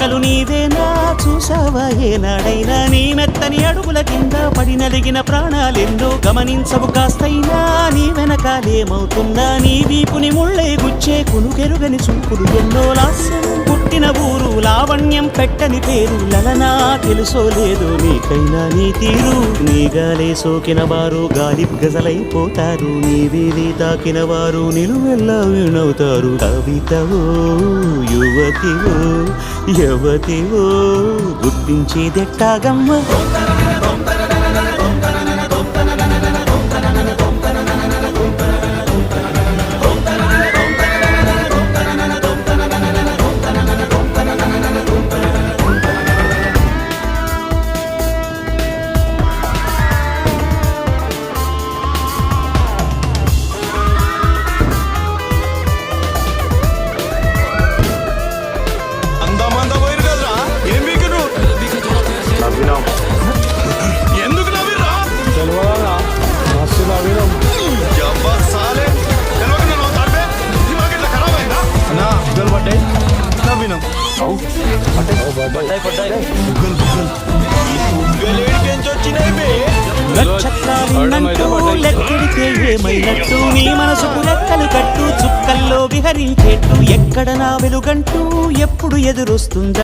రెక్కలు నీవేనా చూసావా ఏనాడైనా నీ మెత్తని అడుగుల కింద పడి నలిగిన ప్రాణాలెందో గమనించవు కాస్తైనా నీ వెనకాలేమవుతుందా నీ వీపుని ముళ్ళే గుచ్చే కునుకెరుగని చూపులు ఎన్నో లాస్యం పుట్టిన ఊరు లావణ్యం పెట్టని పేరు లలనా తెలుసో లేదో నీకైనా నీ తీరు నీ గాలే సోకిన వారు గాలి గజలైపోతారు నీ వీధి తాకిన వారు నిలువెల్లా వినవుతారు కవితవో యువతివో యవతివో గుర్తించేదెట్టాగమ్మ ఎందుకు నవ్విరా తెలియదా మస్తు నవీనం సాలే తెలియకుండా నువ్వు తడిపే దిమాగ్ ఇట్లా ఖరాబ్ అయిందా అన్నా బుగ్గలు పడ్డాయి నవ్వినాం నక్షత్రాలున్నట్టు లెక్కెడితే ఏమైనట్టు నీ మనసుకు రెక్కలు కట్టు చుక్కల్లో విహరించేట్టు ఎక్కడ నా వెలుగంటూ ఎప్పుడు ఎదురొస్తుందా